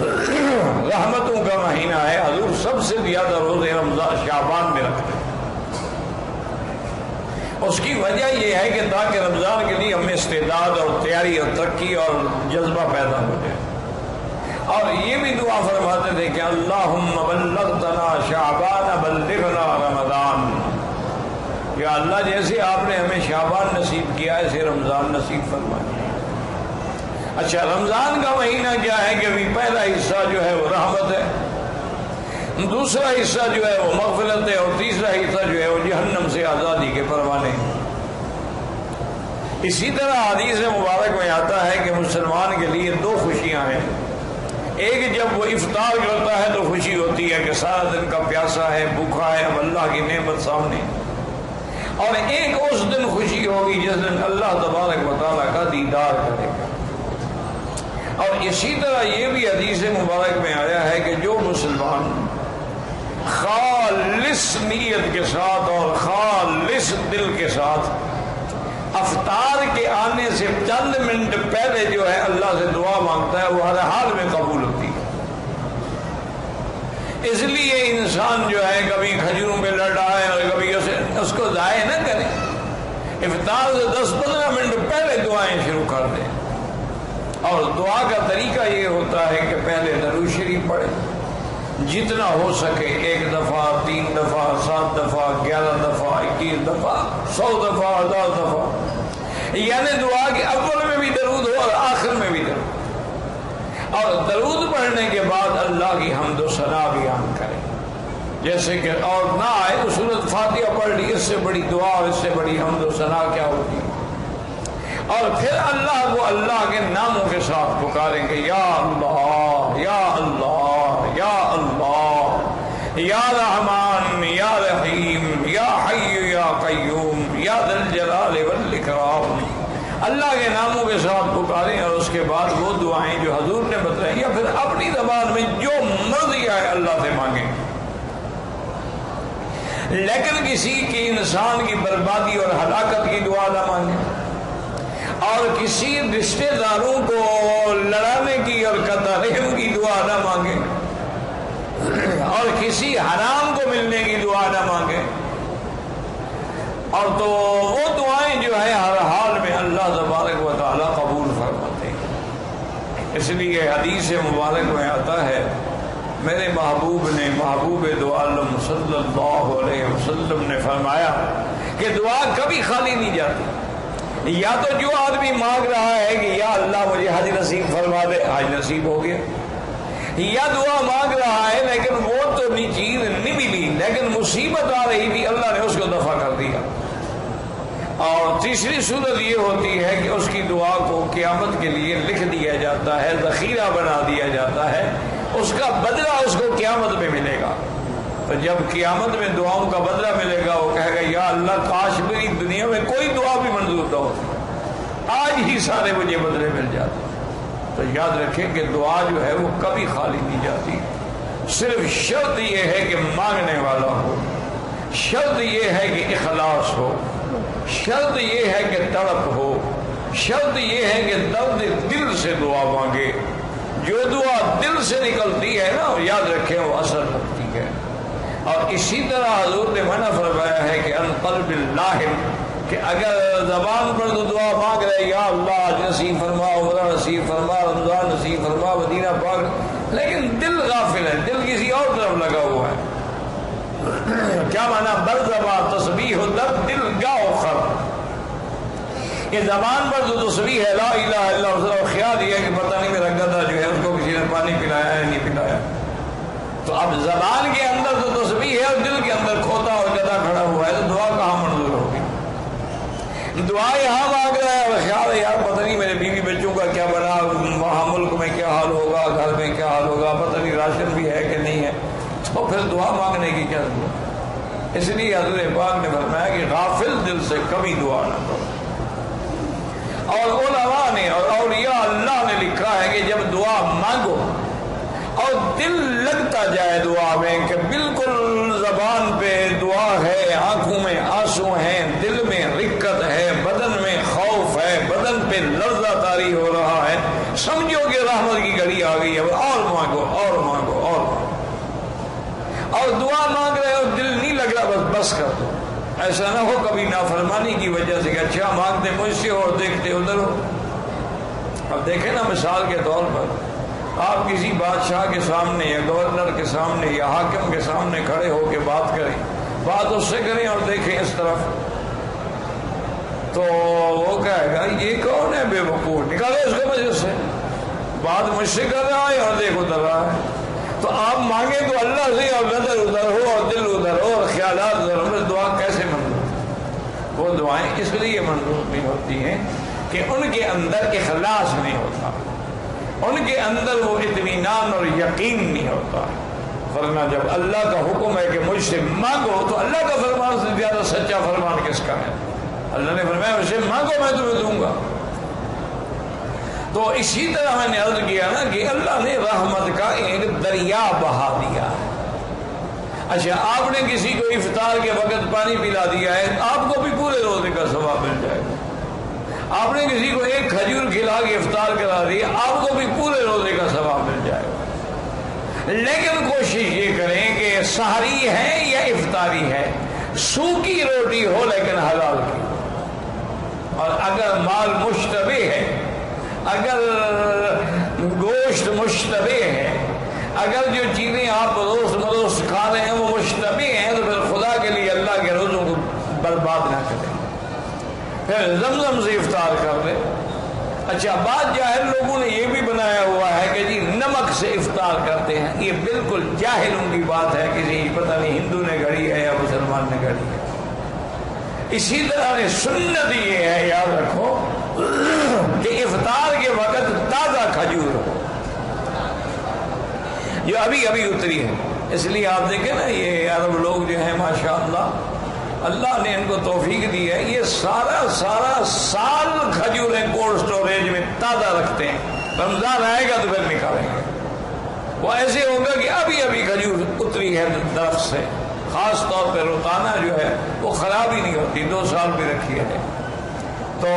رحمتوں کا مہینہ ہے، حضور سب سے زیادہ روزے رمضان شعبان میں رکھتے ہیں۔ اس کی وجہ یہ ہے کہ تاکہ رمضان کے لیے ہمیں استعداد اور تیاری اور ترقی اور جذبہ پیدا ہو جائے۔ اور یہ بھی دعا فرماتے تھے کہ اللہم بلغتنا شعبان بلغنا رمضان، یا اللہ جیسے آپ نے ہمیں شعبان نصیب کیا ایسے رمضان نصیب فرمائے۔ اچھا، رمضان کا مہینہ کیا ہے کہ ابھی پہلا حصہ جو ہے وہ رحمت ہے، دوسرا حصہ جو ہے وہ مغفرت ہے، اور تیسرا حصہ جو ہے وہ جہنم سے آزادی کے پروانے ہیں۔ اسی طرح حدیث مبارک میں آتا ہے کہ مسلمان کے لیے دو خوشیاں ہیں، ایک جب وہ افطار کرتا ہے تو خوشی ہوتی ہے کہ سارا دن کا پیاسا ہے، بھوکا ہے، اب اللہ کی نعمت سامنے، اور ایک اس دن خوشی ہوگی جس دن اللہ تبارک و تعالیٰ کا دیدار کرے گا۔ اور اسی طرح یہ بھی حدیث مبارک میں آیا ہے کہ جو مسلمان خالص نیت کے ساتھ اور خالص دل کے ساتھ افطار کے آنے سے چند منٹ پہلے جو ہے اللہ سے دعا مانگتا ہے وہ ہر حال میں قبول ہوتی ہے۔ اس لیے انسان جو ہے کبھی کھجوروں پہ لڑ رہا ہے اور کبھی اس کو ضائع نہ کرے، افطار سے 10-15 منٹ پہلے دعائیں شروع کر دیں۔ اور دعا کا طریقہ یہ ہوتا ہے کہ پہلے درود شریف پڑھیں، جتنا ہو سکے 1 دفعہ، 3 دفعہ، 7 دفعہ، 11 دفعہ، 21 دفعہ، 100 دفعہ، 1000 دفعہ، یعنی دعا کے اول میں بھی درود ہو اور آخر میں بھی درود، اور درود پڑھنے کے بعد اللہ کی حمد و ثنا بیان کریں، جیسے کہ اور نہ آئے تو سورۃ فاتحہ پڑھ لی، اس سے بڑی دعا اور اس سے بڑی حمد و ثنا کیا ہوتی ہے۔ اور پھر اللہ کو اللہ کے ناموں کے ساتھ پکاریں گے، یا اللہ یا اللہ یا اللہ یا رحمان یا رحیم یا حی یا قیوم یا ذی الجلال والاکرام، اللہ کے ناموں کے ساتھ پکاریں، اور اس کے بعد وہ دعائیں جو حضور نے بتائی یا پھر اپنی زبان میں جو مرضی آئے اللہ سے مانگیں، لیکن کسی کی انسان کی بربادی اور ہلاکت کی دعا نہ مانگیں، اور کسی رشتہ داروں کو لڑانے کی اور قطع رحم کی دعا نہ مانگیں، اور کسی حرام کو ملنے کی دعا نہ مانگیں، اور تو وہ دعائیں جو ہے ہر حال میں اللہ تبارک و تعالیٰ قبول فرماتے ہیں۔ اس لیے حدیث مبارک میں آتا ہے میرے محبوب نے، محبوب دو عالم صلی اللہ علیہ وسلم نے فرمایا کہ دعا کبھی خالی نہیں جاتی۔ یا تو جو آدمی مانگ رہا ہے کہ یا اللہ مجھے حج نصیب فرما دے، حج نصیب ہو گیا، یا دعا مانگ رہا ہے لیکن وہ تو چیز نہیں ملی لیکن مصیبت آ رہی تھی، اللہ نے اس کو دفع کر دیا۔ اور تیسری صورت یہ ہوتی ہے کہ اس کی دعا کو قیامت کے لیے لکھ دیا جاتا ہے، ذخیرہ بنا دیا جاتا ہے، اس کا بدلہ اس کو قیامت میں ملے گا۔ تو جب قیامت میں دعاؤں کا بدلہ ملے گا وہ کہے گا یا اللہ کاش میری دنیا میں کوئی دعا بھی منظور نہ ہو، آج ہی سارے مجھے بدلے مل جاتے۔ تو یاد رکھیں کہ دعا جو ہے وہ کبھی خالی نہیں جاتی، صرف شرط یہ ہے کہ مانگنے والا ہو، شرط یہ ہے کہ اخلاص ہو، شرط یہ ہے کہ تڑپ ہو، شرط یہ ہے کہ درد دل سے دعا مانگے۔ جو دعا دل سے نکلتی ہے نا یاد رکھیں وہ اثر رکھتی ہے۔ اور اسی طرح حضور نے منع فرمایا ہے کہ ان قلب اللاہم، کہ اگر زبان پر تو دعا مانگ رہے یا اللہ نصیب فرما، عمرہ نصیب فرما، رمضان نصیب فرما، مدینہ پاک، لیکن دل غافل ہے، دل کسی اور طرف لگا ہوا ہے۔ کیا معنی؟ بر زبان تسبیح و در دل گاؤ خر، کہ زبان پر تو تسبیح ہے لا الہ الا اللہ، خیال یہ ہے کہ پتہ نہیں میرا گدھا جو ہے اس کو کسی نے پانی پلایا ہے نہیں پلایا، تو اب زبان کے اندر تو تسبیح ہے اور دل کے اندر کھوتا اور گدھا کھڑا ہوا ہے، تو دعا کہاں منظور ہوگی؟ دعا یہاں مانگ رہا ہے اور خیال ہے یار پتہ نہیں میرے بیوی بچوں کا کیا بنا، وہاں ملک میں کیا حال ہوگا، گھر میں کیا حال ہوگا، پتہ نہیں راشن بھی ہے کہ نہیں ہے، تو پھر دعا مانگنے کی کیا ضرورت؟ اس لیے حضور پاک نے فرمایا کہ غافل دل سے کبھی دعا نہ کرو۔ اور علماء نے اور اولیاء اللہ نے لکھا ہے کہ جب دعا مانگو اور دل لگتا جائے دعا میں کہ بالکل زبان پہ دعا ہے، آنکھوں میں آنسو ہیں، دل میں رقت ہے، بدن میں خوف ہے، بدن پہ لرزہ طاری ہو رہا ہے، سمجھو کہ رحمت کی گھڑی آ گئی ہے اور اور مانگو اور مانگو اور مانگو، اور دعا مانگ رہے ہو دل نہیں لگ رہا بس کر دو. ایسا نہ ہو کبھی نافرمانی کی وجہ سے کہ اچھا مانگتے مجھ سے اور دیکھتے ادھر ہو. اب دیکھیں نا مثال کے طور پر آپ کسی بادشاہ کے سامنے یا گورنر کے سامنے یا حاکم کے سامنے کھڑے ہو کے بات کریں، بات اس سے کریں اور دیکھیں اس طرف، تو وہ کہے گا یہ کون ہے بے وقوف، نکالو اس کو مجھے سے، بات مجھ سے کر رہا ہے اور دیکھ ادھر رہا ہے. تو آپ مانگیں تو اللہ سے اور نظر ادھر ہو اور دل ادھر ہو اور خیالات ادھر ہو، دعا کیسے منظور؟ وہ دعائیں اس لیے منظور نہیں ہوتی ہیں کہ ان کے اندر اخلاص نہیں ہوتا، ان کے اندر وہ اطمینان اور یقین نہیں ہوتا. ورنہ جب اللہ کا حکم ہے کہ مجھ سے مانگو تو اللہ کا فرمان سے زیادہ سچا فرمان کس کا ہے؟ اللہ نے فرمایا مجھ سے مانگو میں تمہیں دوں گا. تو اسی طرح میں نے عرض کیا نا کہ اللہ نے رحمت کا ایک دریا بہا دیا. اچھا آپ نے کسی کو افطار کے وقت پانی پلا دیا ہے، آپ کو بھی پورے روزے کا ثواب مل جائے گا. آپ نے کسی کو ایک کھجور کھلا کے افطار کرا دیا، آپ کو بھی پورے روزے کا ثواب مل جائے گا. لیکن کوشش یہ کریں کہ سحری ہے یا افطاری ہے سوکھی روٹی ہو لیکن حلال کی، اور اگر مال مشتبہ ہے، اگر گوشت مشتبہ ہے، اگر جو چیزیں آپ روز مروز کھا رہے ہیں وہ مشتبہ ہیں، تو پھر خدا کے لیے اللہ کے روزوں کو برباد نہ کریں، پھر زمزم سے افطار کر لیں. اچھا بعض جاہل لوگوں نے یہ بھی بنایا ہوا ہے کہ جی نمک سے افطار کرتے ہیں، یہ بالکل جاہلوں کی بات ہے، کسی پتہ نہیں ہندو نے گھڑی ہے یا مسلمان نے گھڑی ہے. اسی طرح سنت یہ ہے، یاد رکھو کہ افطار کے وقت تازہ کھجور ہو جو ابھی ابھی اتری ہے. اس لیے آپ دیکھیں نا یہ عرب لوگ جو ہیں ماشاءاللہ اللہ نے ان کو توفیق دی ہے، یہ سارا سال کھجوریں کولڈ سٹوریج میں تازہ رکھتے ہیں، رمضان آئے گا تو پھر نکالیں گے. وہ ایسے ہوگا کہ ابھی ابھی کھجور اتری ہے درخت سے. خاص طور پہ روتانا جو ہے وہ خراب ہی نہیں ہوتی، 2 سال بھی رکھی ہے. تو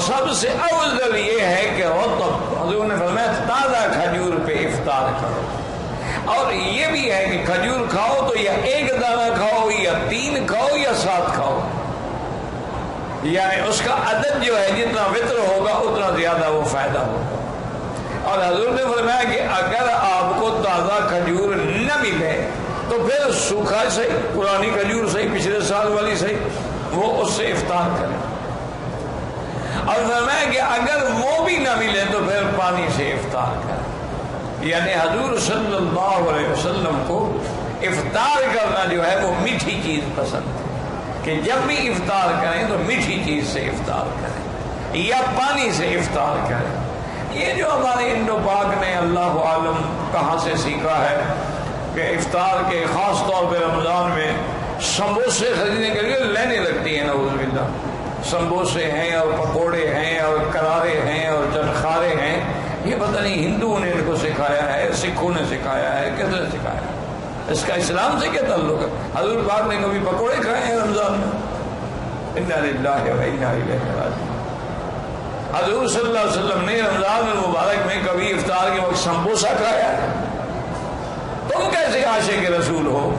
سب سے افضل یہ ہے کہ حضور نے فرمایا تازہ کھجور پہ افطار کرو. اور یہ بھی ہے کہ کھجور کھاؤ تو یا ایک دانہ کھاؤ یا 3 کھاؤ یا 7 کھاؤ، یعنی اس کا عدد جو ہے جتنا وطر ہوگا اتنا زیادہ وہ فائدہ ہوگا. اور حضور نے فرمایا کہ اگر آپ کو تازہ کھجور نہ ملے تو پھر سوکھا صحیح، پرانی کھجور صحیح، پچھلے سال والی صحیح، وہ اس سے افطار کریں. اور فرمایا کہ اگر وہ بھی نہ ملے تو پھر پانی سے افطار کریں. یعنی حضور صلی اللہ علیہ وسلم کو افطار کرنا جو ہے وہ میٹھی چیز پسند ہے کہ جب بھی افطار کریں تو میٹھی چیز سے افطار کریں یا پانی سے افطار کریں. یہ جو ہمارے انڈو پاک نے اللہ عالم کہاں سے سیکھا ہے کہ افطار کے خاص طور پہ رمضان میں سموسے خریدنے کے لیے لینے لگتی ہیں، نعوذ باللہ. سموسے ہیں اور پکوڑے ہیں اور کرارے ہیں اور چنخارے ہیں. یہ پتہ نہیں ہندوؤں نے ان کو سکھایا ہے، سکھوں نے سکھایا ہے، کس نے سکھایا ہے؟ اس کا اسلام سے کیا تعلق ہے؟ حضور پاک نے کبھی پکوڑے کھائے ہیں رمضان میں؟ انا للہ و انا الیہ راجعون. حضور صلی اللہ علیہ وسلم نے رمضان المبارک میں کبھی افطار کے وقت سمبوسہ کھایا ہے؟ تم کیسے عاشق رسول ہو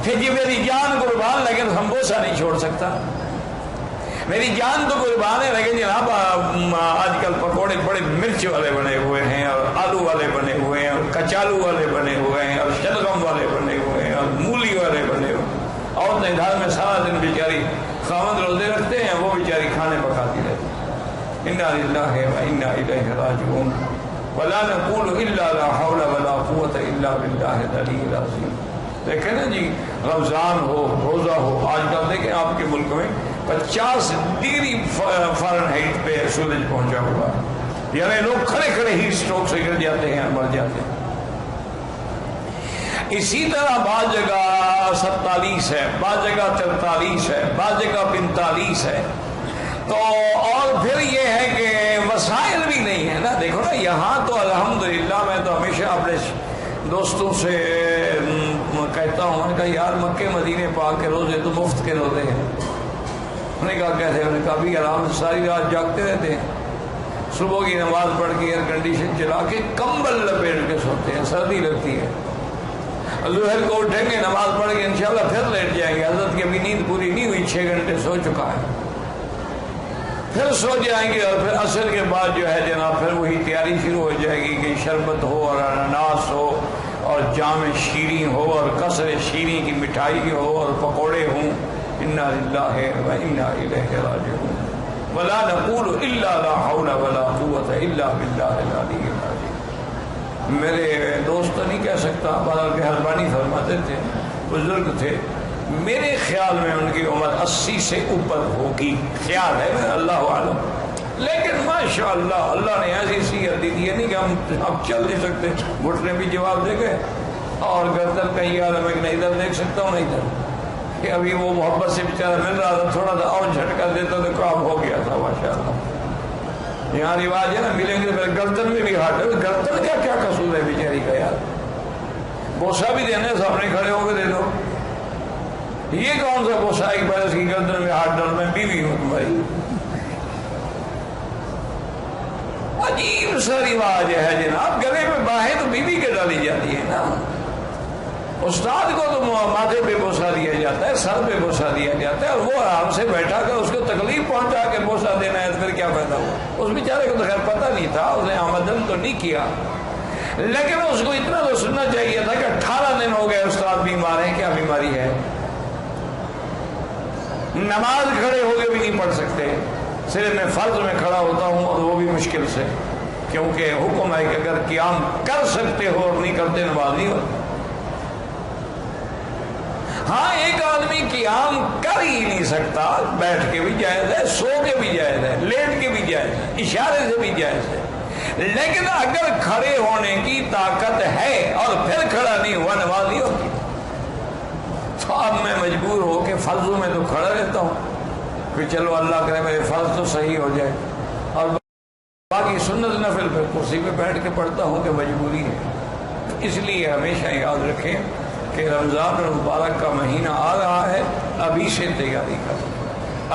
کہ جی میری جان قربان لیکن سمبوسہ نہیں چھوڑ سکتا؟ میری جان تو قربان ہے لیکن جناب آج کل پکوڑے بڑے مرچ والے بنے ہوئے ہیں اور آلو والے بنے ہوئے ہیں اور کچالو والے بنے ہوئے ہیں اور شلگم والے بنے ہوئے ہیں اور مولی والے بنے ہوئے ہیں. عورتیں گھر میں سارا دن بیچاری خاوند روزے رکھتے ہیں، وہ بیچاری کھانے پکاتی رہتی. انا للہ و انا الیہ راجعون. ولا نقول الا لا حول ولا قوت الا باللہ العلی العظیم. دیکھیں نا جی رمضان ہو، روزہ ہو، آج کل دیکھیں آپ کے ملک میں 50 ڈگری فارنہائٹ پہ سورج پہنچا ہوا ہے، یعنی لوگ کھڑے کھڑے ہی اسٹروک سے گر جاتے ہیں، مر جاتے ہیں. اسی طرح بعض جگہ 47 ہے، بعض جگہ 43 ہے، بعض جگہ 45 ہے. تو اور پھر یہ ہے کہ وسائل بھی نہیں ہے نا. دیکھو نا یہاں تو الحمدللہ میں تو ہمیشہ اپنے دوستوں سے کہتا ہوں کہ یار مکے مدینے پاک کے روزے تو مفت کے روزے ہیں. انہوں نے کہا کیسے؟ انہوں نے کہا بھی آرام سے ساری رات جاگتے رہتے ہیں، صبح کی نماز پڑھ کے ایئر کنڈیشن چلا کے کمبل لپیٹ کے سوتے ہیں، سردی لگتی ہے۔ ظہر کو اٹھیں گے، نماز پڑھ کے انشاءاللہ پھر لیٹ جائیں گے، حضرت کی ابھی نیند پوری نہیں ہوئی، 6 گھنٹے سو چکا ہے، پھر سو جائیں گے، اور پھر عصر کے بعد جو ہے جناب پھر وہی تیاری شروع ہو جائے گی کہ شربت ہو اور اناناس ہو اور جام شیریں ہو اور قصر شیریں کی مٹھائی ہو اور پکوڑے ہوں۔ انا للہ و انا الیہ راجعون ولا نقول الا لا حول ولا قوت الا باللہ العلی العظیم۔ میرے دوست نہیں کہہ سکتا، بہرحال مہربانی فرماتے تھے، بزرگ تھے، میرے خیال میں ان کی عمر 80 سے اوپر ہوگی، خیال ہے میں، اللہ عالم، لیکن ماشاءاللہ اللہ نے ایسی صحت دی تھی، نہیں کہ ہم چل نہیں سکتے، گھٹنے بھی جواب دے گئے اور گردن کہیں یار میں نہ ادھر دیکھ سکتا ہوں نہ ادھر، کہ ابھی وہ محبت سے بیچارہ مل رہا تھا، تھوڑا سا اور جھٹکا دیتا تو کام ہو گیا تھا ماشاءاللہ۔ یہاں رواج ہے نا، ملیں گے پھر گردن میں بھی ہاتھ، گردن کا کیا قصور ہے بیچاری کا یار، بوسا بھی دینے سامنے کھڑے ہو کے دے دو، یہ کون سا بوسا ہے کہ بھائی اس کی گردن میں ہاتھ ڈال، میں بیوی ہوں تمہاری، عجیب سا رواج ہے جناب، گلے میں باہیں تو بیوی کے ڈالی جاتی ہے نا، استاد کو تو ماتھے پہ بوسا دیا جاتا ہے، سر پہ بوسا دیا جاتا ہے، اور وہ آرام سے بیٹھا کر اس کو تکلیف پہنچا کے بوسا دینا ہے، پھر کیا فائدہ ہوا؟ اس بیچارے کو تو خیر پتہ نہیں تھا، اس نے آمدن تو نہیں کیا، لیکن اس کو اتنا تو سننا چاہیے تھا کہ 18 دن ہو گئے استاد بیمار ہے، کیا بیماری ہے؟ نماز کھڑے ہو کے بھی نہیں پڑھ سکتے، صرف میں فرض میں کھڑا ہوتا ہوں اور وہ بھی مشکل سے، کیونکہ حکم ہے کہ اگر قیام کر سکتے ہو اور نہیں کرتے نماز نہیں ہوتی۔ ہاں ایک آدمی قیام کر ہی نہیں سکتا، بیٹھ کے بھی جائز ہے، سو کے بھی جائز ہے، لیٹ کے بھی جائز ہے، اشارے سے بھی جائز ہے، لیکن اگر کھڑے ہونے کی طاقت ہے اور پھر کھڑا نہیں ہوا نماز نہیں ہوتی، تو اب میں مجبور ہو کے فرضوں میں تو کھڑا رہتا ہوں کہ چلو اللہ کرے میرے فرض تو صحیح ہو جائے، اور باقی سنت نفل پہ کرسی پہ بیٹھ کے پڑھتا ہوں کہ مجبوری ہے۔ اس لیے ہمیشہ یاد رکھیں کہ رمضان المبارک کا مہینہ آ رہا ہے، ابھی سے تیاری کر لیں،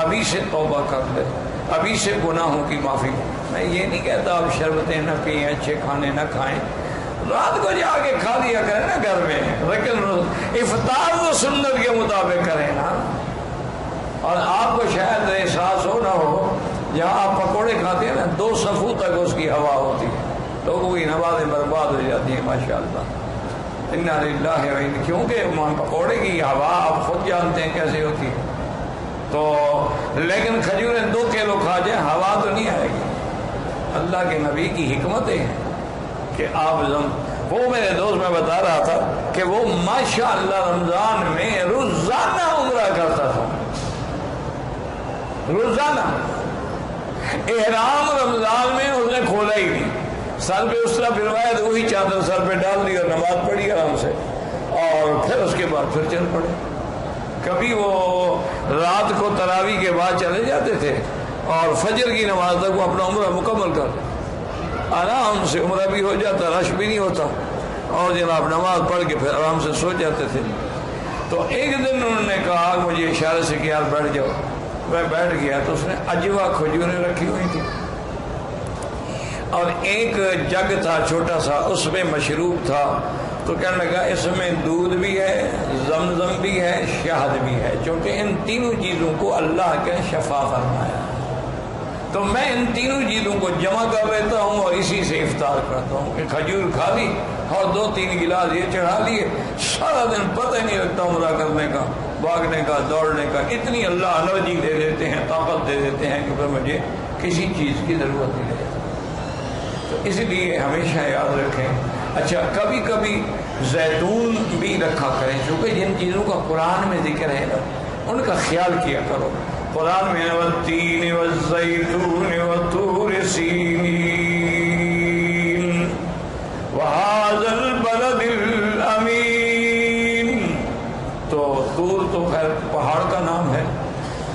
ابھی سے توبہ کر لیں، ابھی سے گناہوں کی معافی۔ میں یہ نہیں کہتا آپ شربتیں نہ پئیں، اچھے کھانے نہ کھائیں، رات کو جا کے کھا لیا کریں نا گھر میں، لیکن افطار تو سنت کے مطابق کریں نا۔ اور آپ کو شاید احساس ہو نہ ہو، جہاں آپ پکوڑے کھاتے ہیں نا 2 صفوں تک اس کی ہوا ہوتی ہے، لوگوں کی نمازیں برباد ہو جاتی ہیں ماشاءاللہ۔ انا للہ و انا، کیونکہ پکوڑے کی ہوا آپ خود جانتے ہیں کیسے ہوتی ہے، تو لیکن کھجوریں 2 کلو کھا جائیں ہوا تو نہیں آئے گی۔ اللہ کے نبی کی حکمتیں ہیں کہ آپ وہ میرے دوست میں بتا رہا تھا کہ وہ ماشاءاللہ رمضان میں روزانہ عمرہ کرتا تھا، روزانہ۔ احرام رمضان میں اس نے کھولا ہی نہیں، سر پہ اس طرح پھروایا تو وہی چادر سر پہ ڈال دی اور نماز پڑھی آرام سے، اور پھر اس کے بعد پھر چل پڑے۔ کبھی وہ رات کو تراویح کے بعد چلے جاتے تھے اور فجر کی نماز تک وہ اپنا عمرہ مکمل کر، آرام سے عمرہ بھی ہو جاتا، رش بھی نہیں ہوتا، اور جناب نماز پڑھ کے پھر آرام سے سو جاتے تھے۔ تو ایک دن انہوں نے کہا مجھے اشارے سے کہ یار بیٹھ جاؤ، میں بیٹھ گیا تو اس نے عجوا کھجوریں رکھی ہوئی تھی، اور ایک جگ تھا چھوٹا سا، اس میں مشروب تھا، تو کہنے لگا اس میں دودھ بھی ہے، زمزم بھی ہے، شہد بھی ہے، چونکہ ان تینوں چیزوں کو اللہ کے شفا فرمایا، تو میں ان تینوں چیزوں کو جمع کر لیتا ہوں اور اسی سے افطار کرتا ہوں کہ کھجور کھا لی اور 2-3 گلاس یہ چڑھا لیے، سارا دن پتہ ہی نہیں لگتا عمرہ کرنے کا، بھاگنے کا، دوڑنے کا، اتنی اللہ انرجی دے دیتے ہیں، طاقت دے دیتے ہیں کہ پھر مجھے کسی چیز کی ضرورت نہیں ہے۔ تو اس لیے ہمیشہ یاد رکھیں۔ اچھا کبھی کبھی زیتون بھی رکھا کریں، چونکہ جن چیزوں کا قرآن میں ذکر ہے نا ان کا خیال کیا کرو۔ قرآن میں والتین والزیتون والطور سینین وہذا البلد الامین، تو طور تو خیر پہاڑ کا نام ہے،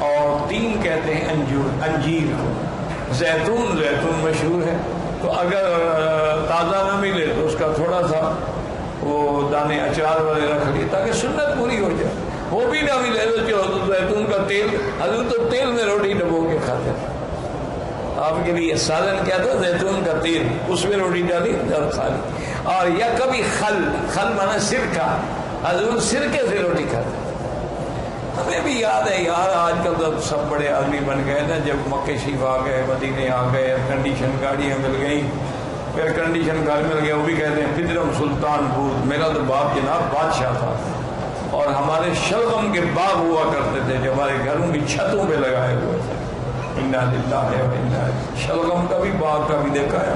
اور تین کہتے ہیں انجیر کو، زیتون مشہور ہے، تو اگر تازہ نہ ملے تو اس کا تھوڑا سا وہ دانے اچار والے رکھ لیے تاکہ سنت پوری ہو جائے، وہ بھی نہ ملے تو زیتون کا تیل، حضرت تو تیل میں روٹی ڈبو کے کھاتے تھے، آپ کے لیے سالن کیا تھا؟ زیتون کا تیل، اس میں روٹی ڈالی اور کھا لی. اور یا کبھی خل مانا سرکہ، حضور سرکے سے روٹی کھاتے. ہمیں بھی یاد ہے یار، آج کل تو سب بڑے آدمی بن گئے نا. جب مکے شریف آ گئے، مدینے آ گئے، ایئر کنڈیشن گاڑیاں مل گئیں، ایئر کنڈیشن گھر مل گیا. وہ بھی کہتے ہیں پدرم سلطان بود. میرا تو باپ جناب بادشاہ تھا، اور ہمارے شلغم کے باغ ہوا کرتے تھے جو ہمارے گھروں کی چھتوں پہ لگائے ہوئے تھے. انا للہ و انا الیہ. شلغم کا بھی باغ کا بھی دیکھا ہے.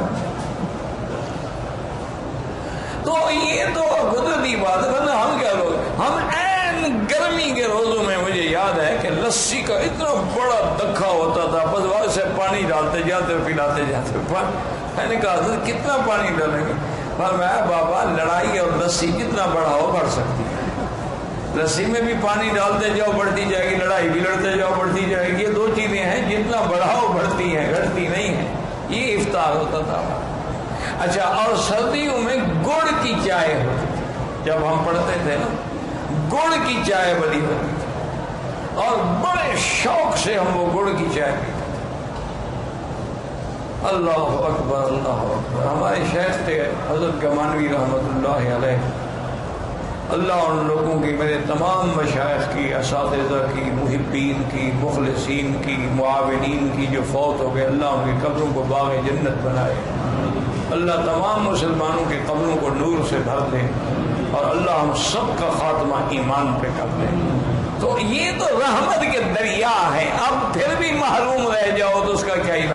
تو یہ تو قدرتی بات ہے. ورنہ ہم کیا لوگ، ہم گرمی کے روزوں میں مجھے یاد ہے کہ لسی کا اتنا بڑا دکھا ہوتا تھا، بس وہاں سے پانی ڈالتے جاتے پلاتے جاتے. میں نے کہا حضرت کتنا پانی ڈالیں گے؟ فرمایا بابا لڑائی اور لسی جتنا بڑا ہو بڑھ سکتی ہے. لسی میں بھی پانی ڈالتے جاؤ بڑھتی جائے گی، لڑائی بھی لڑتے جاؤ بڑھتی جائے گی. یہ دو چیزیں ہیں جتنا بڑھاؤ بڑھتی ہیں، گھٹتی نہیں ہے. یہ افطار ہوتا تھا. اچھا، اور سردیوں میں گڑ کی چائے ہوتی تھی. جب ہم پڑھتے تھے نا، گڑ کی چائے بنی ہوتی تھی، اور بڑے شوق سے ہم وہ گڑ کی چائے پیتے تھے. اللہ اکبر اللہ اکبر. ہمارے شیخ تھے حضرت گمانوی رحمۃ اللہ علیہ. اللہ ان لوگوں کی، میرے تمام مشائخ کی، اساتذہ کی، محبین کی، مخلصین کی، معاونین کی جو فوت ہو گئے، اللہ ان کی قبروں کو باغ جنت بنائے. اللہ تمام مسلمانوں کے قبروں کو نور سے بھر دے، اور اللہ ہم سب کا خاتمہ ایمان پہ کر دے. تو یہ تو رحمت کے دریا ہیں. اب پھر بھی محروم رہ جاؤ تو اس کا کیا ہی